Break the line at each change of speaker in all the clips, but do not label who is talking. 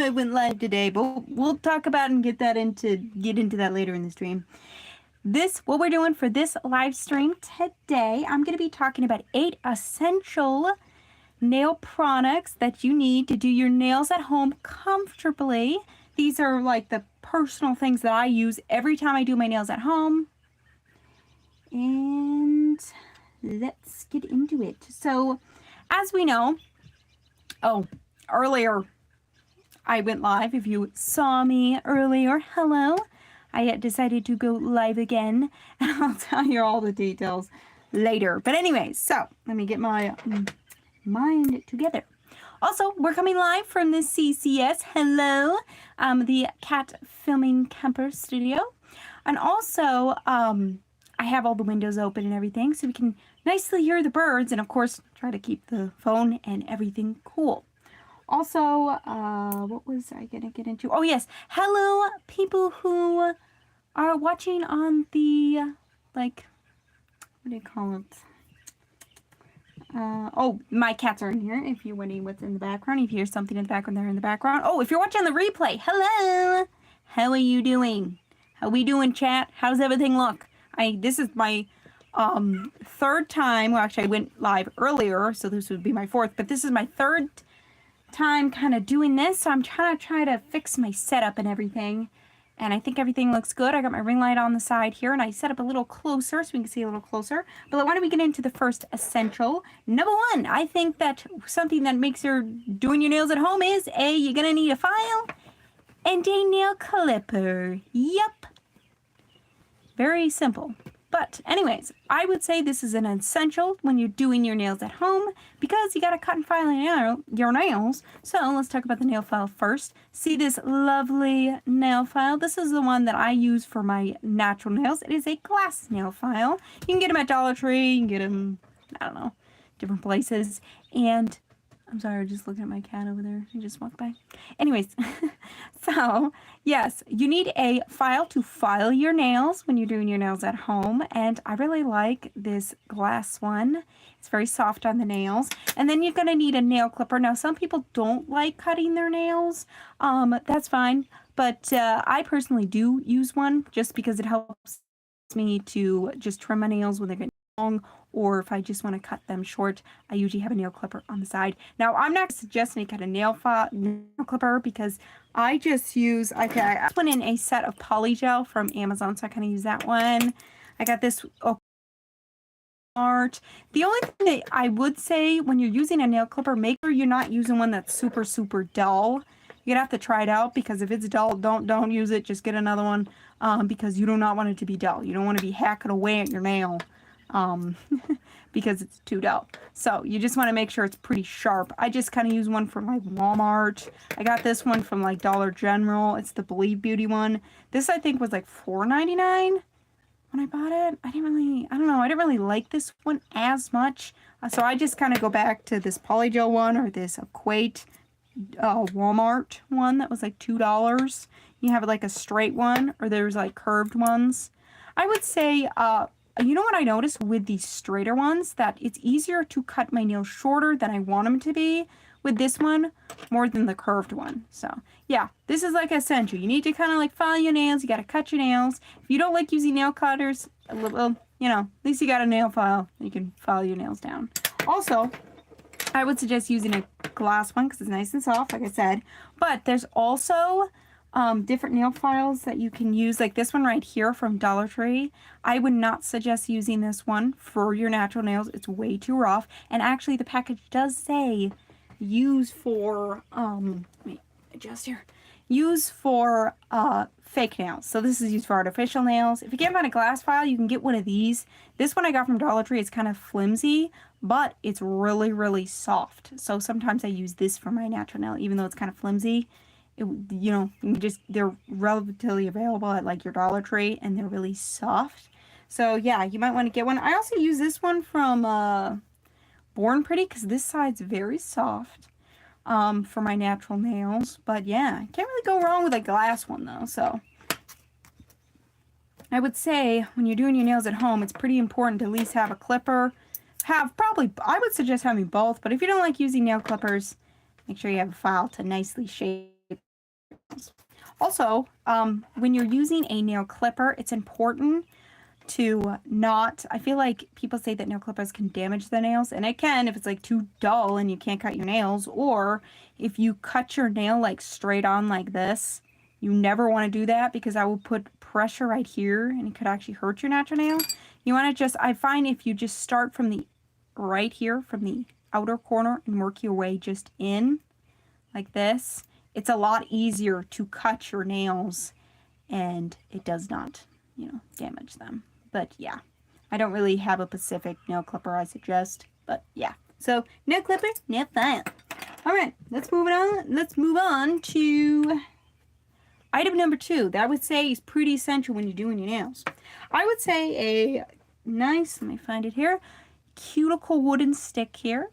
I went live today, but we'll talk about and get into that later in the stream. What we're doing for this live stream today, I'm going to be talking about 8 essential nail products that you need to do your nails at home comfortably. These are like the personal things that I use every time I do my nails at home. And let's get into it. So, as we know, earlier I went live. If you saw me earlier, hello. I decided to go live again, and I'll tell you all the details later. But anyways, so let me get my mind together. Also, we're coming live from the CCS. Hello, the Cat Filming Camper Studio. And also, I have all the windows open and everything, so we can nicely hear the birds, and of course, try to keep the phone and everything cool. Also, what was I going to get into? Oh, yes. Hello, people who are watching on the, like, what do you call it? Oh, my cats are in here. If you're wondering what's in the background, if you hear something in the background, they're in the background. Oh, if you're watching the replay, hello. How are you doing? How we doing, chat? How's everything look? This is my third time. Well, actually, I went live earlier, so this would be my fourth. But this is my third time kind of doing this, so I'm trying to fix my setup and everything, and I think everything looks good. I got my ring light on the side here, and I set up a little closer so we can see a little closer. But why don't we get into the first essential? Number one, I think that something that makes your doing your nails at home is you're gonna need a file and a nail clipper. Yep, very simple. But anyways, I would say this is an essential when you're doing your nails at home because you got to cut and file your nails. So let's talk about the nail file first. See this lovely nail file? This is the one that I use for my natural nails. It is a glass nail file. You can get them at Dollar Tree. You can get them, I don't know, different places. And I'm sorry, I'm just looking at my cat over there. He just walked by. Anyways, so yes, you need a file to file your nails when you're doing your nails at home. And I really like this glass one. It's very soft on the nails. And then you're going to need a nail clipper. Now, some people don't like cutting their nails. That's fine. But I personally do use one just because it helps me to just trim my nails when they're getting long, or if I just want to cut them short, I usually have a nail clipper on the side. Now, I'm not suggesting you cut a nail clipper because I just use, I put in a set of polygel from Amazon, so I kind of use that one. I got this art. The only thing that I would say when you're using a nail clipper, make sure you're not using one that's super, super dull. You're gonna have to try it out because if it's dull, don't use it. Just get another one because you do not want it to be dull. You don't want to be hacking away at your nail. Because it's too dull. So you just want to make sure it's pretty sharp. I just kind of use one from like Walmart. I got this one from like Dollar General. It's the Believe Beauty one. This I think was like $4.99 when I bought it. I didn't really like this one as much. So I just kind of go back to this polygel one or this Equate Walmart one that was like $2. You have like a straight one or there's like curved ones. I would say you know what I noticed with these straighter ones? That it's easier to cut my nails shorter than I want them to be with this one more than the curved one. So yeah, this is like essential. You need to kind of like file your nails. You got to cut your nails. If you don't like using nail cutters, well, you know, at least you got a nail file. You can file your nails down. Also, I would suggest using a glass one because it's nice and soft, like I said. But there's also different nail files that you can use, like this one right here from Dollar Tree. I would not suggest using this one for your natural nails. It's way too rough. And actually the package does say use for let me adjust here, use for fake nails. So this is used for artificial nails. If you can't find a glass file, you can get one of these. This one I got from Dollar Tree. It's kind of flimsy, but it's really, really soft. So sometimes I use this for my natural nail, even though it's kind of flimsy. You know, they're relatively available at like your Dollar Tree, and they're really soft. So yeah, you might want to get one. I also use this one from Born Pretty because this side's very soft for my natural nails. But yeah, can't really go wrong with a glass one though. So I would say when you're doing your nails at home, it's pretty important to at least have a clipper. I would suggest having both, but if you don't like using nail clippers, make sure you have a file to nicely shape Also, when you're using a nail clipper, it's important to not, I feel like people say that nail clippers can damage the nails, and it can if it's like too dull and you can't cut your nails, or if you cut your nail like straight on like this. You never want to do that because I will put pressure right here and it could actually hurt your natural nail. You want to just, I find if you just start from the right here, from the outer corner and work your way just in like this, it's a lot easier to cut your nails and it does not, damage them. But yeah, I don't really have a specific nail clipper I suggest, but yeah. So nail clipper, nail file. All right, let's move on. Let's move on to item number 2 that I would say is pretty essential when you're doing your nails. I would say a nice, let me find it here, cuticle wooden stick here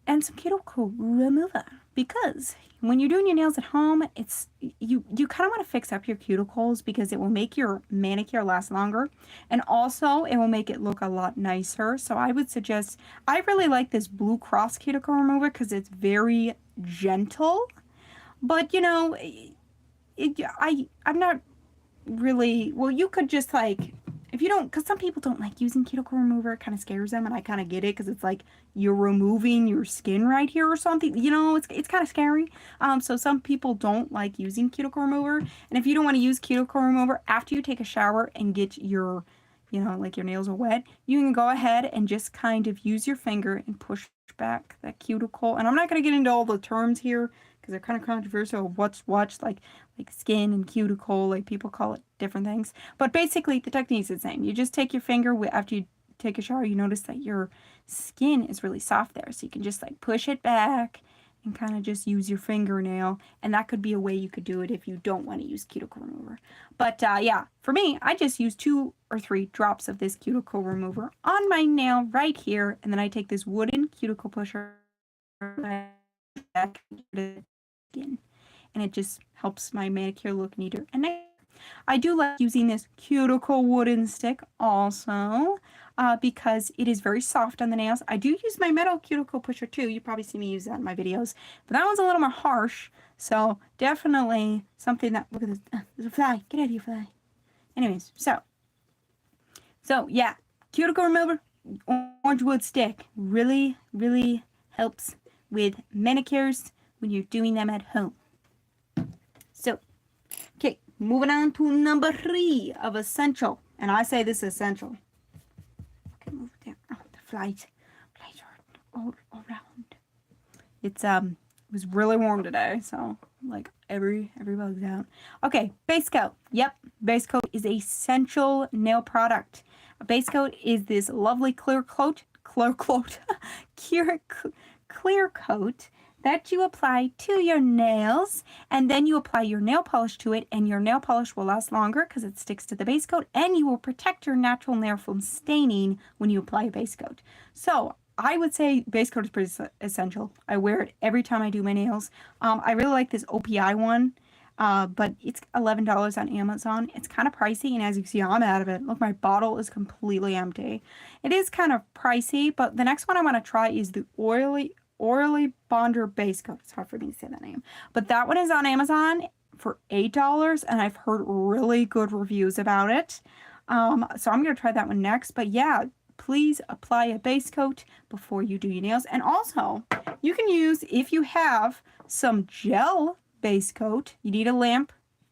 and some cuticle remover, because when you're doing your nails at home, it's you kind of want to fix up your cuticles because it will make your manicure last longer, and also it will make it look a lot nicer. So I would suggest, I really like this Blue Cross cuticle remover because it's very gentle, but I'm not really, well, you could just like, if you don't, because some people don't like using cuticle remover, it kind of scares them, and I kind of get it because it's like you're removing your skin right here or something, it's kind of scary. So some people don't like using cuticle remover, and if you don't want to use cuticle remover after you take a shower and get your, like your nails are wet, you can go ahead and just kind of use your finger and push back that cuticle. And I'm not going to get into all the terms here because they're kind of controversial, what's like skin and cuticle, like people call it different things. But basically, the technique's the same. You just take your finger, after you take a shower, you notice that your skin is really soft there. So you can just like push it back and kind of just use your fingernail. And that could be a way you could do it if you don't want to use cuticle remover. But yeah, for me, I just use 2 or 3 drops of this cuticle remover on my nail right here. And then I take this wooden cuticle pusher back to the skin. And it just helps my manicure look neater and nicer. I do like using this cuticle wooden stick also because it is very soft on the nails. I do use my metal cuticle pusher too. You probably see me use that in my videos, but that one's a little more harsh. So definitely something that, look at this, there's a fly, get out of here, fly. Anyways, so yeah, cuticle remover, orange wood stick really, really helps with manicures when you're doing them at home. So, okay, moving on to number 3 of essential. And I say this is essential. Okay, move it there. Oh, the flies are all around. It was really warm today, so like every bug's out. Okay, base coat. Yep, base coat is an essential nail product. A base coat is this lovely clear coat that you apply to your nails, and then you apply your nail polish to it, and your nail polish will last longer because it sticks to the base coat, and you will protect your natural nail from staining when you apply a base coat. So I would say base coat is pretty essential. I wear it every time I do my nails. I really like this OPI one, but it's $11 on Amazon. It's kind of pricey, and as you can see, I'm out of it. Look, my bottle is completely empty. It is kind of pricey, but the next one I want to try is the Orly Bonder base coat. It's hard for me to say that name, but that one is on Amazon for $8, and I've heard really good reviews about it. So I'm going to try that one next. But yeah, please apply a base coat before you do your nails. And also, you can use, if you have some gel base coat, you need a lamp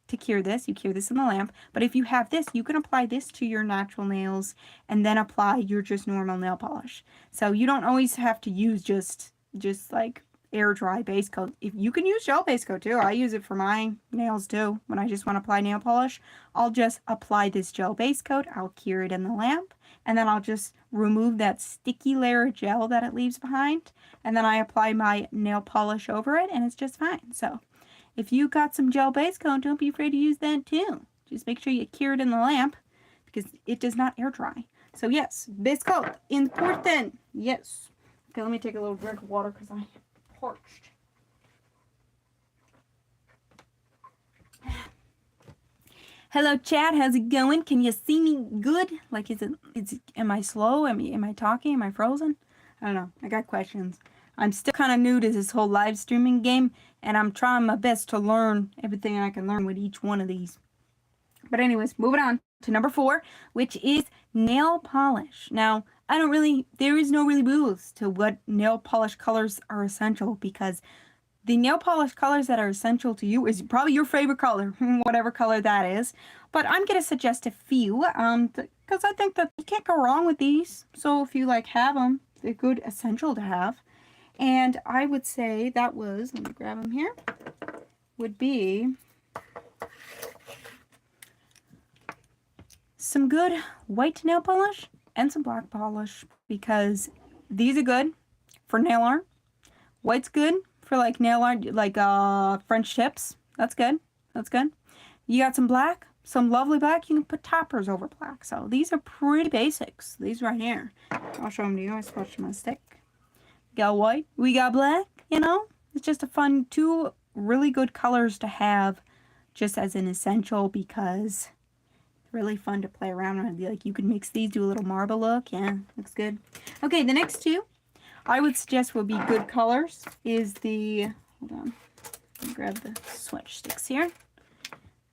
to cure this. You cure this in the lamp. But if you have this, you can apply this to your natural nails and then apply your just normal nail polish. So you don't always have to use just like air dry base coat. If you can use gel base coat too. I use it for my nails too. When I just want to apply nail polish, I'll just apply this gel base coat. I'll cure it in the lamp, and then I'll just remove that sticky layer of gel that it leaves behind, and then I apply my nail polish over it, and it's just fine. So if you got some gel base coat, don't be afraid to use that too. Just make sure you cure it in the lamp because it does not air dry. So yes, base coat, important. Yes. Okay, let me take a little drink of water because I'm parched. Hello, chat. How's it going? Can you see me good? Like, am I slow? Am I talking? Am I frozen? I don't know. I got questions. I'm still kind of new to this whole live streaming game, and I'm trying my best to learn everything I can learn with each one of these. But anyways, moving on to number 4, which is nail polish. Now, there is no really rules to what nail polish colors are essential, because the nail polish colors that are essential to you is probably your favorite color, whatever color that is. But I'm going to suggest a few, because I think that you can't go wrong with these. So if you like have them, they're good, essential to have. And I would say that was, let me grab them here, would be some good white nail polish and some black polish, because these are good for nail art. White's good for like nail art, like French tips. That's good. That's good. You got some black, some lovely black. You can put toppers over black. So these are pretty basics. These right here. I'll show them to you. I scratched my stick. We got white. We got black. You know, it's just a fun, 2 really good colors to have, just as an essential, because it's really fun to play around with. Like, you can mix these, do a little marble look. Yeah, looks good. Okay, the next 2 I would suggest would be good colors is the, hold on, let me grab the swatch sticks here.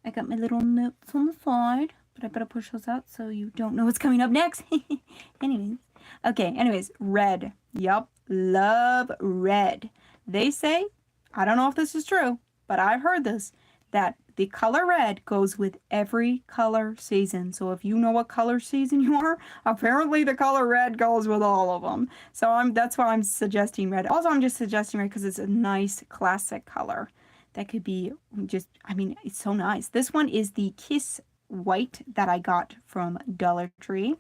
I got my little notes on the side, but I better push those out so you don't know what's coming up next. Anyways, red. Yup, love red. They say, I don't know if this is true, but I've heard this, that the color red goes with every color season. So if you know what color season you are, apparently the color red goes with all of them. So that's why I'm suggesting red. Also, I'm just suggesting red because it's a nice classic color that could be just, I mean, it's so nice. This one is the Kiss White that I got from Dollar Tree.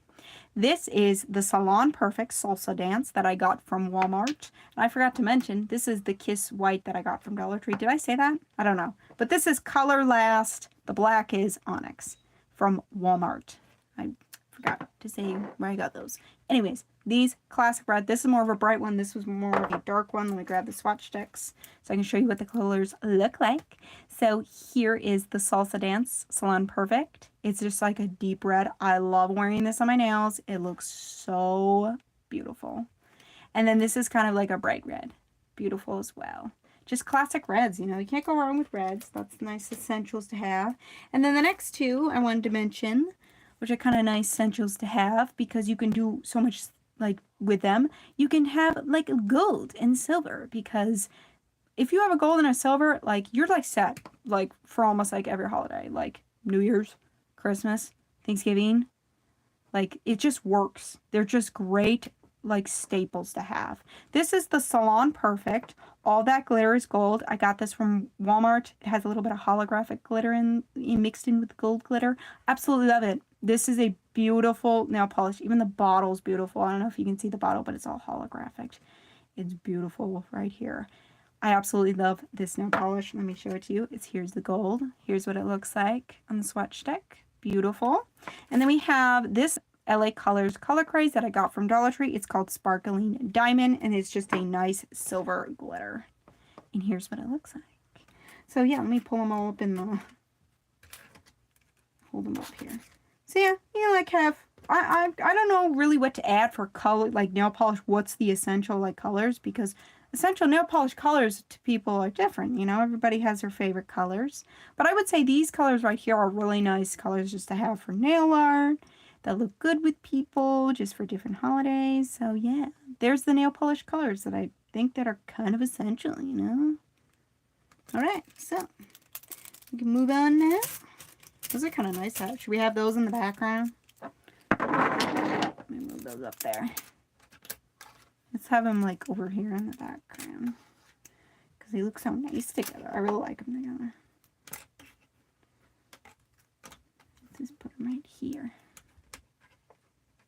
This is the Salon Perfect Salsa Dance that I got from Walmart. And I forgot to mention, this is the Kiss White that I got from Dollar Tree. Did I say that? I don't know. But this is Color Last. The black is Onyx from Walmart. I forgot to say where I got those. Anyways, these classic red. This is more of a bright one. This was more of a dark one. Let me grab the swatch sticks so I can show you what the colors look like. So here is the Salsa Dance Salon Perfect. It's just like a deep red. I love wearing this on my nails. It looks so beautiful. And then this is kind of like a bright red. Beautiful as well. Just classic reds, you know. You can't go wrong with reds. That's nice essentials to have. And then the next 2 I wanted to mention, which are kind of nice essentials to have, because you can do so much like with them. You can have like gold and silver, because if you have a gold and a silver, like, you're like set like for almost like every holiday, like New Year's, Christmas, Thanksgiving. Like, it just works. They're just great, like, staples to have. This is the Salon Perfect. All that glitter is gold. I got this from Walmart. It has a little bit of holographic glitter mixed in with gold glitter. Absolutely love it. This is a beautiful nail polish. Even the bottle's beautiful. I don't know if you can see the bottle, but it's all holographic. It's beautiful right here. I absolutely love this nail polish. Let me show it to you. Here's the gold. Here's what it looks like on the swatch stick. Beautiful. And then we have this LA Colors Color Craze that I got from Dollar Tree. It's called Sparkling Diamond, and it's just a nice silver glitter. And here's what it looks like. So yeah, let me pull them all up in the, hold them up here. So yeah, you know, like have, I don't know really what to add for color, like nail polish. What's the essential like colors? Because essential nail polish colors to people are different, you know, everybody has their favorite colors. But I would say these colors right here are really nice colors just to have for nail art, that look good with people, just for different holidays. So yeah, there's the nail polish colors that I think that are kind of essential, you know. Alright, so we can move on now. Those are kind of nice. Should we have those in the background? Let me move those up there. Let's have them like over here in the background, because they look so nice together. I really like them together. Let's just put them right here.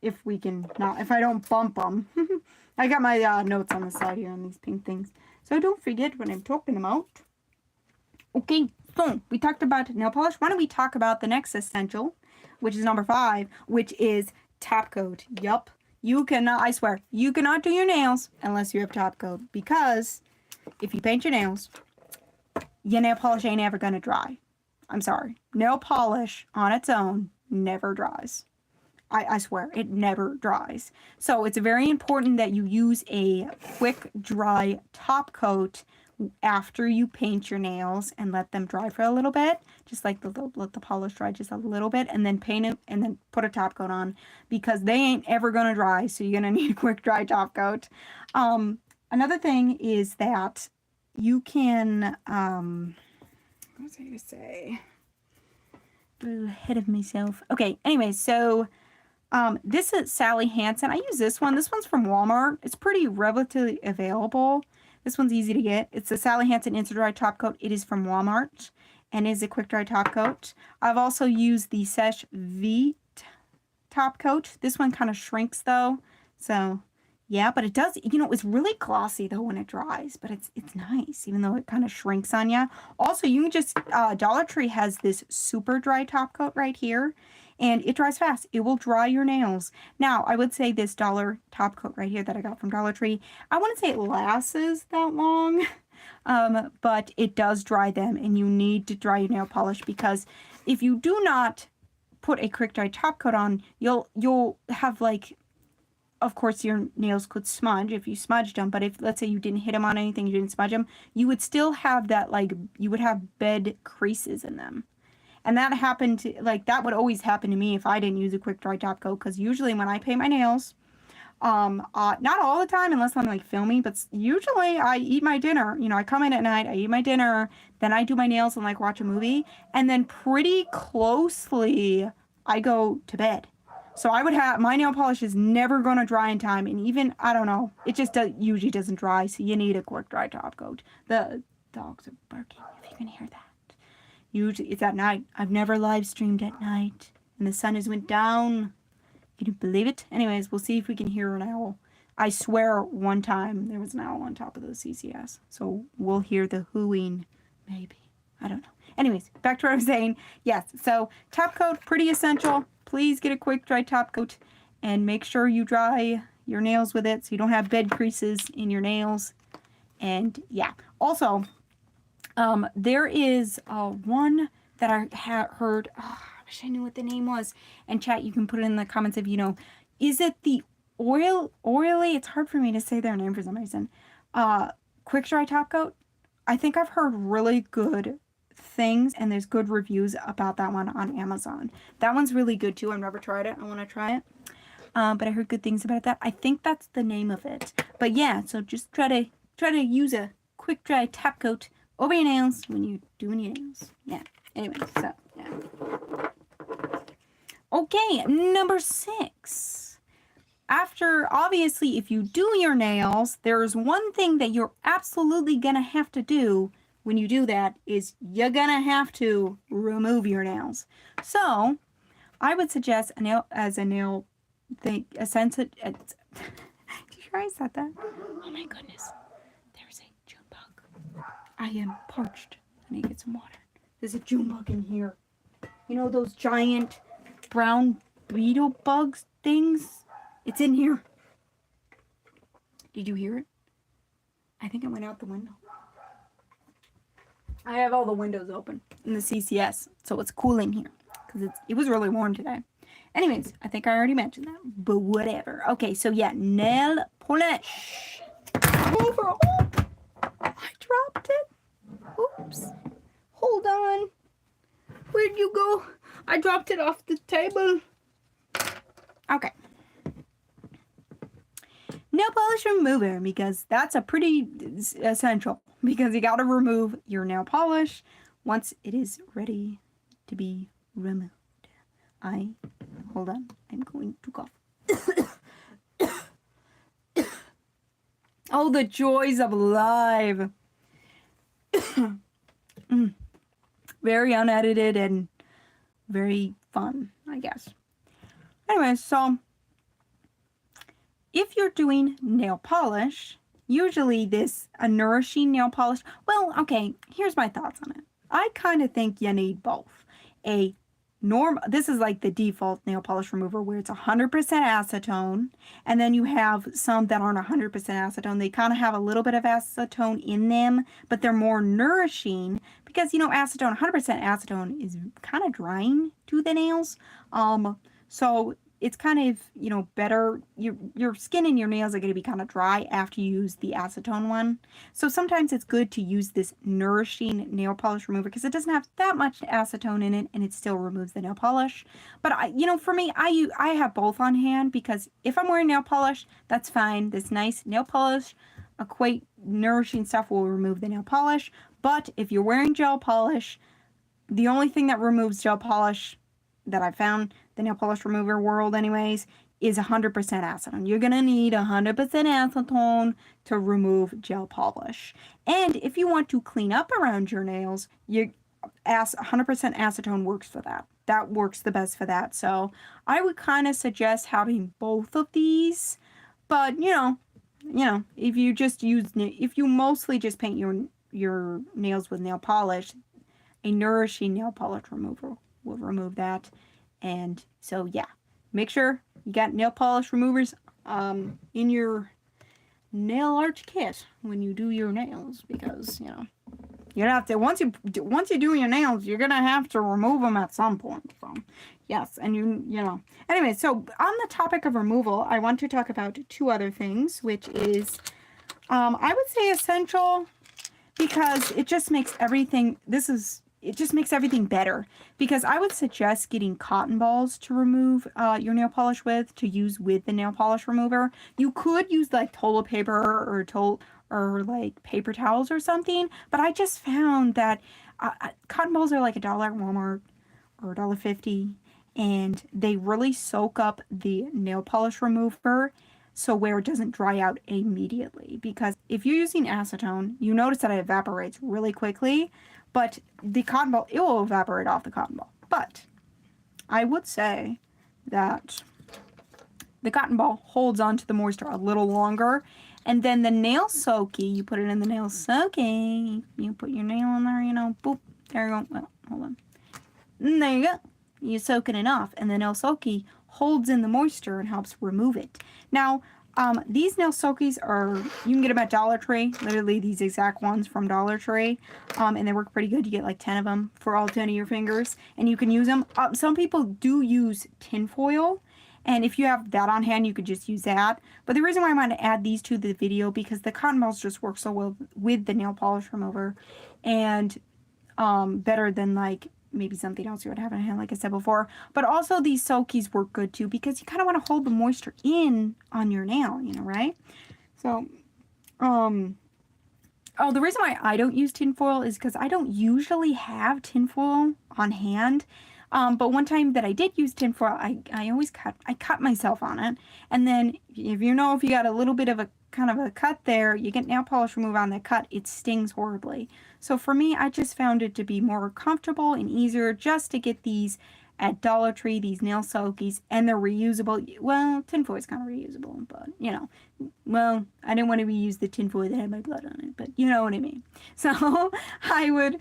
If we can not, if I don't bump them. I got my notes on the side here on these pink things, so don't forget when I'm talking them out. Okay, so we talked about nail polish. Why don't we talk about the next essential, which is number 5, which is top coat. Yup. You cannot, I swear, you cannot do your nails unless you have top coat, because if you paint your nails, your nail polish ain't ever going to dry. I'm sorry. Nail polish on its own never dries. I swear, it never dries. So it's very important that you use a quick dry top coat after you paint your nails and let them dry for a little bit. Just like let the polish dry just a little bit, and then paint it and then put a top coat on, because they ain't ever gonna dry, so you're gonna need a quick dry top coat. Another thing is that you can, what was I gonna say? A little ahead of myself. Okay, anyway, so this is Sally Hansen. I use this one. This one's from Walmart. It's pretty relatively available. This one's easy to get. It's the Sally Hansen Instant Dry Top Coat. It is from Walmart and is a quick dry top coat. I've also used the Seche Vite top coat. This one kind of shrinks though. So yeah, but it does, you know, it's really glossy though when it dries, but it's nice, even though it kind of shrinks on you. Also, you can just, Dollar Tree has this super dry top coat right here, and it dries fast. It will dry your nails. Now, I would say this dollar top coat right here that I got from Dollar Tree, I wouldn't say it lasts that long, but it does dry them, and you need to dry your nail polish, because if you do not put a quick dry top coat on, you'll have like, of course, your nails could smudge if you smudged them, but if, let's say, you didn't hit them on anything, you didn't smudge them, you would still have that, like, you would have bed creases in them. And that happened, like, that would always happen to me if I didn't use a quick dry top coat, because usually when I paint my nails, not all the time unless I'm, like, filming, but usually I eat my dinner. You know, I come in at night, I eat my dinner, then I do my nails and, like, watch a movie, and then pretty closely I go to bed. So I would have, my nail polish is never going to dry in time, and even, I don't know, it just usually doesn't dry, so you need a quick dry top coat. The dogs are barking, if you can hear that. Usually, it's at night. I've never live streamed at night, and the sun has went down. Can you believe it? Anyways, we'll see if we can hear an owl. I swear one time there was an owl on top of the CCS, so we'll hear the hooing, maybe. I don't know. Anyways, back to what I was saying. Yes, so top coat, pretty essential. Please get a quick dry top coat and make sure you dry your nails with it so you don't have bed creases in your nails. And yeah, also, there is one that I heard, oh, I wish I knew what the name was. And chat, you can put it in the comments if you know. Is it the orly? It's hard for me to say their name for some reason. Quick dry top coat. I think I've heard really good things, and there's good reviews about that one on Amazon. That one's really good too. I've never tried it. I want to try it. But I heard good things about that. I think that's the name of it. But yeah, so just try to use a quick dry top coat over your nails when you're doing your nails. Yeah. Anyway, so yeah. Okay, number 6. After, obviously, if you do your nails, there's one thing that you're absolutely gonna have to do when you do that, is you're gonna have to remove your nails. So I would suggest a nail thing, a sensitive. Did you hear I said that? Oh my goodness, there's a June bug. I am parched. I need to get some water. There's a June bug in here. You know those giant brown beetle bugs things? It's in here. Did you hear it? I think it went out the window. I have all the windows open in the CCS, so it's cool in here, because it was really warm today. Anyways, I think I already mentioned that, but whatever. Okay, so yeah, nail polish. Over. Oh, I dropped it. Oops. Hold on. Where'd you go? I dropped it off the table. Okay. Nail polish remover, because that's a pretty essential, because you got to remove your nail polish once it is ready to be removed. Hold on, I'm going to cough. Oh, the joys of live. Very unedited and very fun, I guess. Anyway, so if you're doing nail polish, usually a nourishing nail polish, well, okay, here's my thoughts on it. I kind of think you need both. This is like the default nail polish remover where it's 100% acetone, and then you have some that aren't 100% acetone. They kind of have a little bit of acetone in them, but they're more nourishing because, you know, 100% acetone is kind of drying to the nails. So it's kind of, you know, better. Your skin and your nails are going to be kind of dry after you use the acetone one. So sometimes it's good to use this nourishing nail polish remover because it doesn't have that much acetone in it and it still removes the nail polish. But you know, for me, I have both on hand because if I'm wearing nail polish, that's fine. This nice nail polish, equate nourishing stuff will remove the nail polish. But if you're wearing gel polish, the only thing that removes gel polish that I found, the nail polish remover world anyways, is 100% acetone. You're going to need 100% acetone to remove gel polish. And if you want to clean up around your nails, 100% acetone works for that. That works the best for that. So I would kind of suggest having both of these. But, you know, if you mostly just paint your nails with nail polish, a nourishing nail polish remover will remove that. And so, yeah, make sure you got nail polish removers in your nail art kit when you do your nails, because, you know, you have to, once you do your nails, you're gonna have to remove them at some point. So yes, and you know, anyway, so on the topic of removal, I want to talk about two other things, which is I would say essential, because it just makes everything, it just makes everything better. Because I would suggest getting cotton balls to remove your nail polish with, to use with the nail polish remover. You could use like toilet paper or like paper towels or something, but I just found that cotton balls are like $1 at Walmart or $1.50, and they really soak up the nail polish remover, so where it doesn't dry out immediately. Because if you're using acetone, you notice that it evaporates really quickly, but the cotton ball, it will evaporate off the cotton ball. But I would say that the cotton ball holds on to the moisture a little longer. And then the nail soaky, you put it in the nail soaky, you put your nail in there, you know, boop, there you go. Well, hold on. And there you go. You soaking it off, and the nail soaky holds in the moisture and helps remove it. Now, these nail soakies are, you can get them at Dollar Tree, literally these exact ones from Dollar Tree, and they work pretty good. You get like 10 of them for all 10 of your fingers, and you can use them. Some people do use tin foil, and if you have that on hand, you could just use that. But the reason why I want to add these to the video, because the cotton balls just work so well with the nail polish remover, and better than like maybe something else you would have on hand, like I said before. But also these soakies work good too, because you kind of want to hold the moisture in on your nail, you know, right? So, oh, the reason why I don't use tinfoil is because I don't usually have tinfoil on hand. But one time that I did use tinfoil, I always cut myself on it. And then if you got a little bit of a kind of a cut there, you get nail polish remover on that cut, it stings horribly. So for me, I just found it to be more comfortable and easier just to get these at Dollar Tree, these nail soakies, and they're reusable. Well, tinfoil is kind of reusable, but, you know, well, I didn't want to reuse the tinfoil that had my blood on it, but you know what I mean. So I would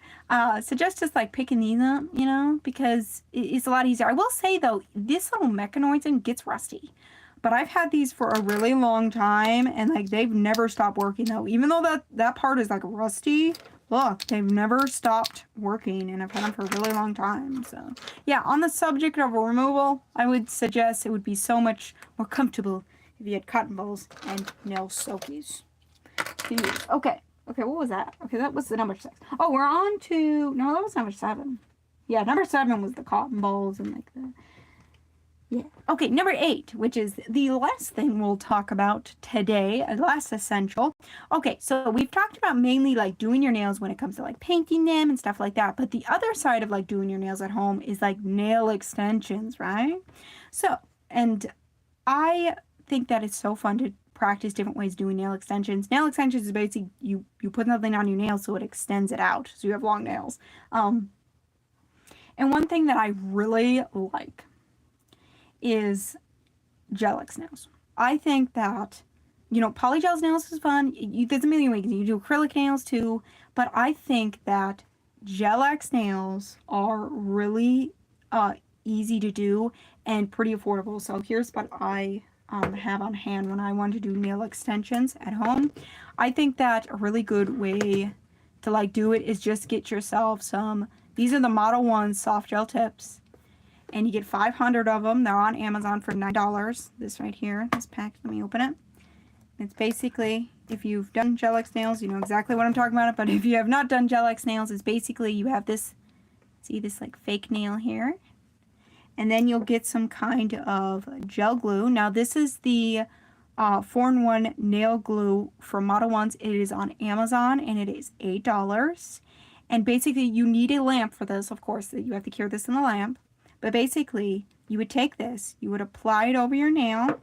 suggest just like picking these up, you know, because it's a lot easier. I will say though, this little mechanoidin gets rusty. But I've had these for a really long time, and like they've never stopped working though. Even though that part is like rusty, look, they've never stopped working, and I've had them for a really long time. So yeah, on the subject of removal, I would suggest it would be so much more comfortable if you had cotton balls and nail soakies to use. Okay, what was that? Okay, that was the number 6. Oh, we're on to, no, that was number 7. Yeah, number 7 was the cotton balls and like the, yeah. Okay, number 8, which is the last thing we'll talk about today, last essential. Okay, so we've talked about mainly like doing your nails when it comes to like painting them and stuff like that. But the other side of like doing your nails at home is like nail extensions, right? So, and I think that it's so fun to practice different ways of doing nail extensions. Nail extensions is basically you put something on your nail so it extends it out, so you have long nails. And one thing that I really like is gel-X nails. I think that, you know, polygel nails is fun. There's a million ways. You do acrylic nails too, but I think that gel-X nails are really easy to do and pretty affordable. So here's what I have on hand when I want to do nail extensions at home. I think that a really good way to like do it is just get yourself some, these are the Model 1 soft gel tips. and you get 500 of them. They're on Amazon for $9. This right here, this pack, let me open it. It's basically, if you've done gel X nails, you know exactly what I'm talking about. But if you have not done gel X nails, it's basically you have this, see this like fake nail here, and then you'll get some kind of gel glue. Now this is the 4-in-1 nail glue from Model 1s. It is on Amazon and it is $8. And basically you need a lamp for this, of course. You have to cure this in the lamp. But basically you would take this, you would apply it over your nail.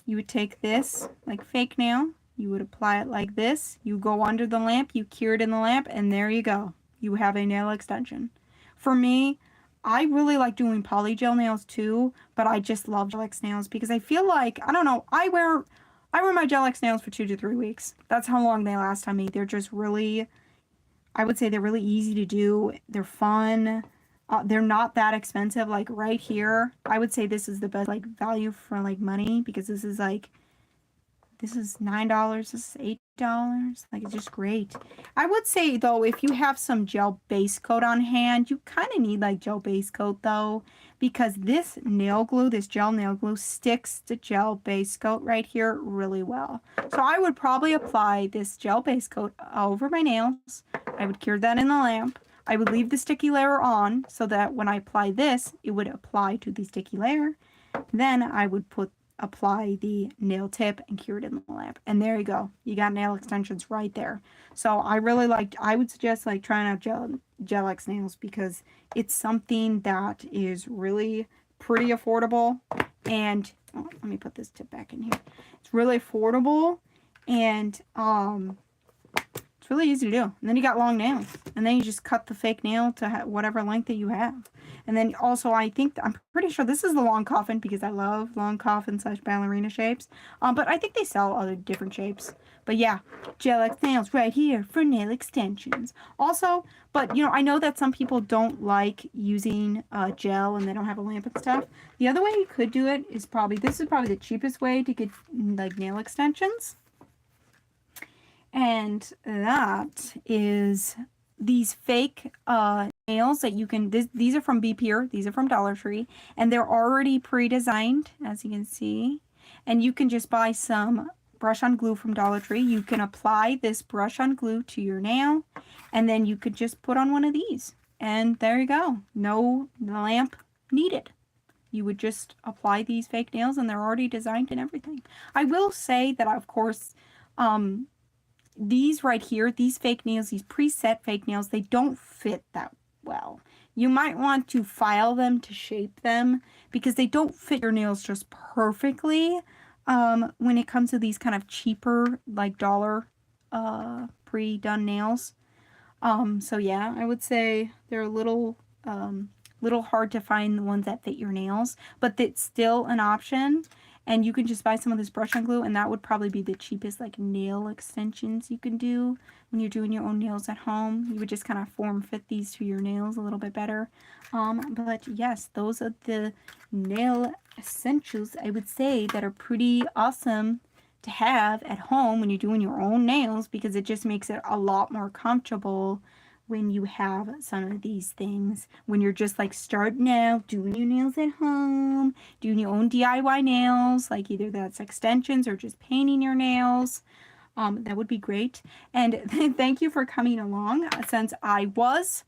You would take this, like fake nail, you would apply it like this. You go under the lamp, you cure it in the lamp, and there you go. You have a nail extension. For me, I really like doing polygel nails too, but I just love gel X nails because I feel like, I don't know, I wear my gel X nails for 2 to 3 weeks. That's how long they last on me. They're just really, I would say they're really easy to do. They're fun. They're not that expensive. Like right here, I would say this is the best like value for like money, because this is like, this is $9, this is $8. Like, it's just great. I would say though, if you have some gel base coat on hand, you kind of need like gel base coat though, because this nail glue, this gel nail glue sticks to gel base coat right here really well. So I would probably apply this gel base coat over my nails. I would cure that in the lamp. I would leave the sticky layer on so that when I apply this, it would apply to the sticky layer. Then I would apply the nail tip and cure it in the lamp. And there you go. You got nail extensions right there. So I really liked, I would suggest like trying out gel X nails, because it's something that is really pretty affordable. And let me put this tip back in here. It's really affordable, and it's really easy to do. And then you got long nails. And then you just cut the fake nail to whatever length that you have. And then also, I'm pretty sure this is the long coffin, because I love long coffin / ballerina shapes. But I think they sell other different shapes. But yeah, gel X nails right here for nail extensions. Also, but you know, I know that some people don't like using gel and they don't have a lamp and stuff. The other way you could do it is this is probably the cheapest way to get like nail extensions. And that is these fake nails that you can, these are from Be Pure, these are from Dollar Tree, and they're already pre-designed, as you can see. And you can just buy some brush-on glue from Dollar Tree. You can apply this brush-on glue to your nail, and then you could just put on one of these. And there you go. No lamp needed. You would just apply these fake nails, and they're already designed and everything. I will say that, of course, these right here, these fake nails, these preset fake nails, they don't fit that well. You might want to file them to shape them, because they don't fit your nails just perfectly when it comes to these kind of cheaper, like dollar pre-done nails. So yeah, I would say they're a little hard to find the ones that fit your nails, but it's still an option. And you can just buy some of this brush-on glue, and that would probably be the cheapest like nail extensions you can do when you're doing your own nails at home. You would just kind of form-fit these to your nails a little bit better. But yes, those are the nail essentials, I would say, that are pretty awesome to have at home when you're doing your own nails, because it just makes it a lot more comfortable when you have some of these things, when you're just like starting out doing your nails at home, doing your own DIY nails, like either that's extensions or just painting your nails. That would be great. And thank you for coming along, since I was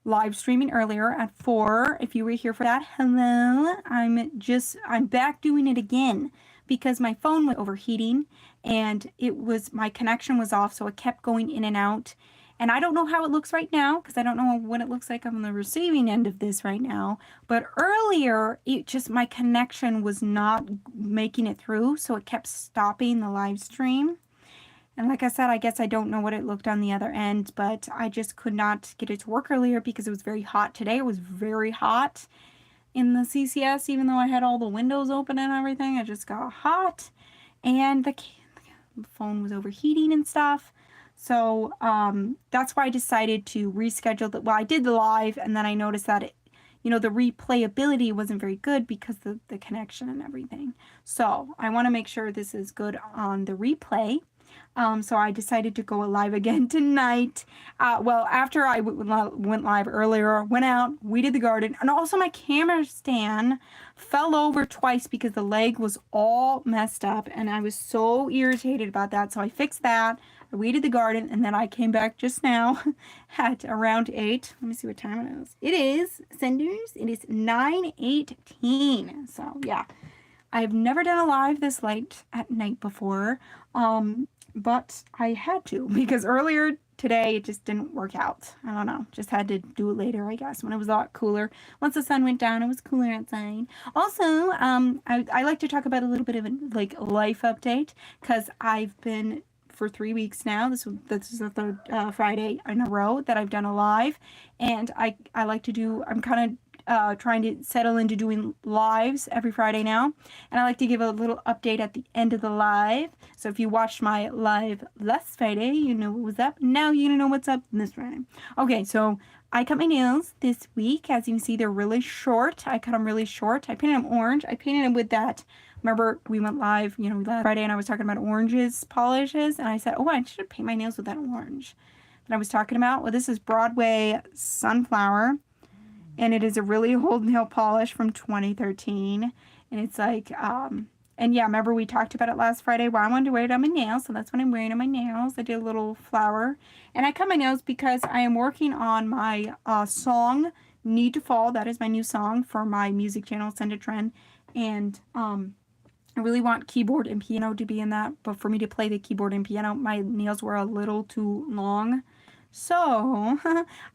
live streaming earlier at 4. If you were here for that, hello. I'm back doing it again, because my phone was overheating and my connection was off, so it kept going in and out. And I don't know how it looks right now, because I don't know what it looks like on the receiving end of this right now. But earlier, my connection was not making it through, so it kept stopping the live stream. And like I said, I guess I don't know what it looked on the other end, but I just could not get it to work earlier because it was very hot. Today it was very hot in the CCS, even though I had all the windows open and everything. It just got hot, and the phone was overheating and stuff. So that's why I decided to reschedule I did the live, and then I noticed that the replayability wasn't very good because of the connection and everything. So I want to make sure this is good on the replay. So I decided to go live again tonight. Well, after I went live earlier, went out, weeded the garden, and also my camera stand fell over twice because the leg was all messed up, and I was so irritated about that. So I fixed that. I weeded the garden, and then I came back just now at around 8. Let me see what time it is. It is, Senders, it is 9:18. So yeah, I've never done a live this late at night before. But I had to because earlier today it just didn't work out. I don't know. Just had to do it later, I guess, when it was a lot cooler. Once the sun went down, it was cooler outside. Also, I like to talk about a little bit of a like life update because I've been for 3 weeks now. This is the third Friday in a row that I've done a live, and I like to do. I'm kind of trying to settle into doing lives every Friday now. And I like to give a little update at the end of the live. So if you watched my live last Friday, you know what was up. Now you're going to know what's up this Friday. Okay, so I cut my nails this week. As you can see, they're really short. I cut them really short. I painted them orange. I painted them with that. Remember, we went live, last Friday, and I was talking about oranges, polishes. And I said, oh, I should paint my nails with that orange that I was talking about. Well, this is Broadway Sunflower. And it is a really old nail polish from 2013. And it's like, and yeah, remember we talked about it last Friday where I wanted to wear it on my nails. So that's what I'm wearing on my nails. I did a little flower. And I cut my nails because I am working on my song, Need to Fall. That is my new song for my music channel, Send a Trend. And I really want keyboard and piano to be in that. But for me to play the keyboard and piano, my nails were a little too long. So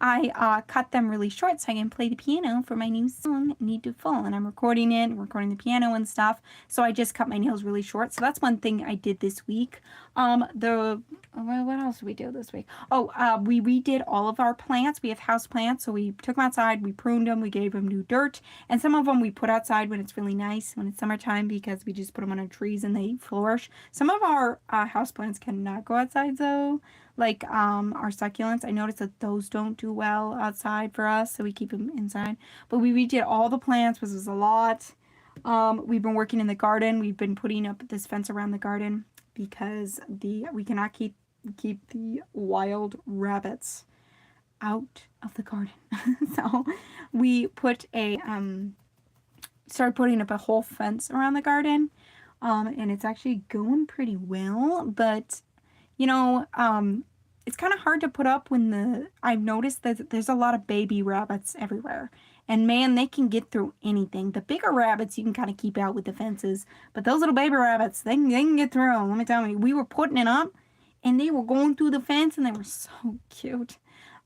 I cut them really short so I can play the piano for my new song, Need to Fall. And I'm recording it, recording the piano and stuff. So I just cut my nails really short. So that's one thing I did this week. What else did we do this week? Oh, we redid all of our plants. We have house plants. So we took them outside, we pruned them, we gave them new dirt. And some of them we put outside when it's really nice, when it's summertime, because we just put them on our trees and they flourish. Some of our house plants cannot go outside though. Like our succulents, I noticed that those don't do well outside for us, so we keep them inside. But we redid all the plants, which was a lot. We've been working in the garden. We've been putting up this fence around the garden because we cannot keep the wild rabbits out of the garden. So we put started putting up a whole fence around the garden, and it's actually going pretty well, but it's kind of hard to put up when I've noticed that there's a lot of baby rabbits everywhere. And man, they can get through anything. The bigger rabbits you can kind of keep out with the fences. But those little baby rabbits, they can get through them. Let me tell you, we were putting it up and they were going through the fence and they were so cute.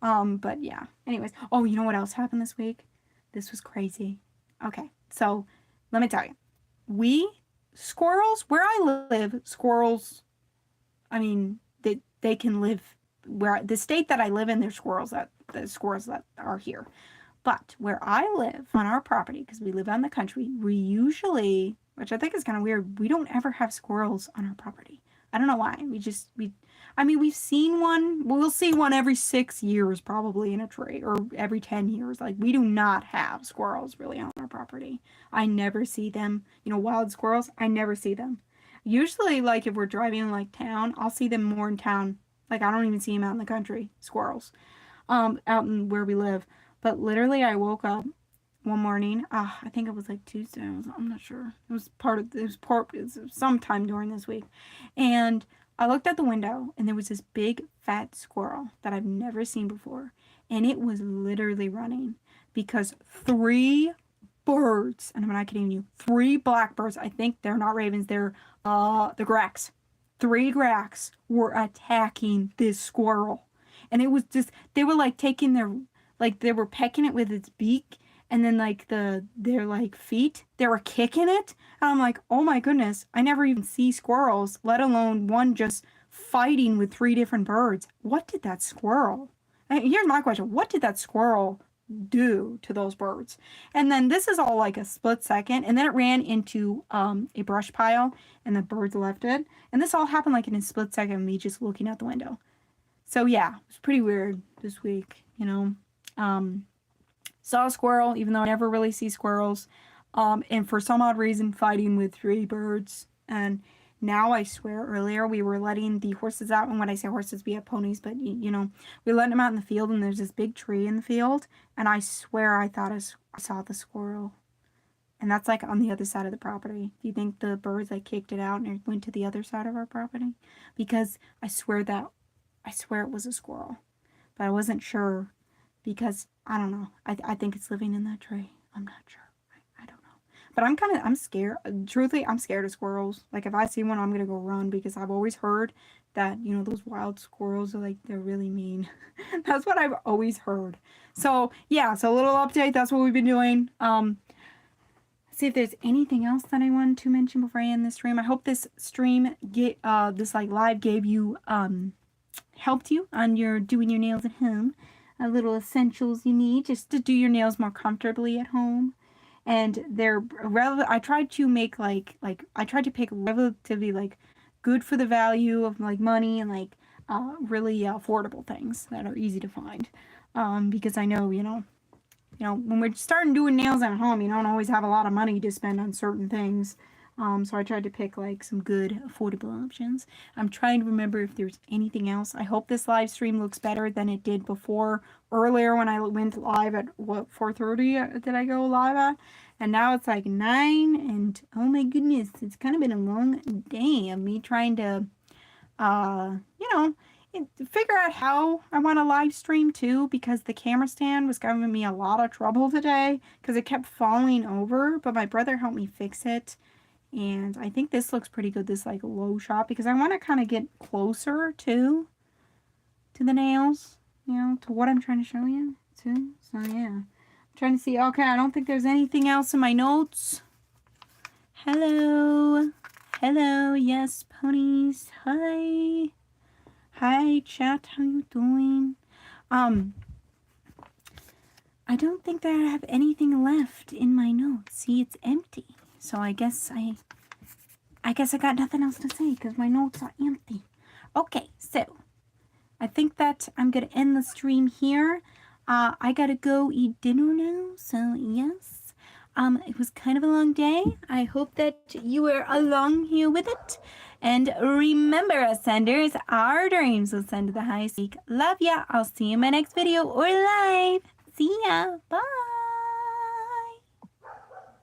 But yeah, anyways. Oh, you know what else happened this week? This was crazy. Okay, so let me tell you. Squirrels, where I live, squirrels, I mean, they can live where the state that I live in, there's squirrels that are here. But where I live on our property, because we live out in the country, we usually, which I think is kind of weird, we don't ever have squirrels on our property. I don't know why. We've seen one. We'll see one every 6 years probably in a tree, or every 10 years. Like, we do not have squirrels really on our property. I never see them. Wild squirrels, I never see them. Usually, like, if we're driving in, like, town, I'll see them more in town. Like, I don't even see them out in the country, squirrels, out in where we live. But literally, I woke up one morning. I think it was, like, Tuesday. I'm not sure. It was sometime during this week. And I looked out the window, and there was this big, fat squirrel that I've never seen before. And it was literally running because 3 birds, and I'm not kidding you, 3 blackbirds, I think they're not ravens, they're the gracks. 3 gracks were attacking this squirrel. And it was just, they were like they were pecking it with its beak, and then like their like feet, they were kicking it. And I'm like, oh my goodness, I never even see squirrels, let alone one just fighting with 3 different birds. What did that squirrel, here's my question, what did that squirrel do to those birds? And then this is all like a split second, and then it ran into a brush pile and the birds left it, and this all happened like in a split second of me just looking out the window. So yeah, it was pretty weird this week. Saw a squirrel, even though I never really see squirrels, and for some odd reason fighting with 3 birds. And now I swear earlier we were letting the horses out, and when I say horses, we have ponies, but you know, we let them out in the field, and there's this big tree in the field, and I swear I thought I saw the squirrel. And that's like on the other side of the property. Do you think the birds like kicked it out and it went to the other side of our property? Because I swear it was a squirrel. But I wasn't sure because I don't know. I think it's living in that tree. I'm not sure. I don't know. But I'm scared. Truthfully, I'm scared of squirrels. Like if I see one, I'm going to go run because I've always heard that, you know, those wild squirrels are like, they're really mean. That's what I've always heard. So yeah, so a little update. That's what we've been doing. See if there's anything else that I wanted to mention before I end this stream. I hope this stream this like live gave you helped you on your doing your nails at home. A little essentials you need just to do your nails more comfortably at home. And I tried to make I tried to pick relatively like good for the value of like money and like really affordable things that are easy to find. Because I know, you know, when we're starting doing nails at home, you don't always have a lot of money to spend on certain things. So I tried to pick like some good affordable options. I'm trying to remember if there's anything else. I hope this live stream looks better than it did before. Earlier when I went live at what 4:30 did I go live at? And now it's like 9 and oh my goodness, it's kind of been a long day of me trying to you know, figure out how I want to live stream too, because the camera stand was giving me a lot of trouble today because it kept falling over, but my brother helped me fix it. And I think this looks pretty good, this like low shot, because I want to kind of get closer to the nails, you know, to what I'm trying to show you too. So yeah, I'm trying to see. Okay, I don't think there's anything else in my notes. Hello, yes, ponies. Hi chat, how you doing? I don't think that I have anything left in my notes. See, it's empty. So I guess I got nothing else to say because my notes are empty. Okay, so I think that I'm gonna end the stream here. I gotta go eat dinner now, so yes. It was kind of a long day. I hope that you were along here with it. And remember, Ascenders, our dreams will send to the highest peak. Love ya. I'll see you in my next video or live. See ya. Bye.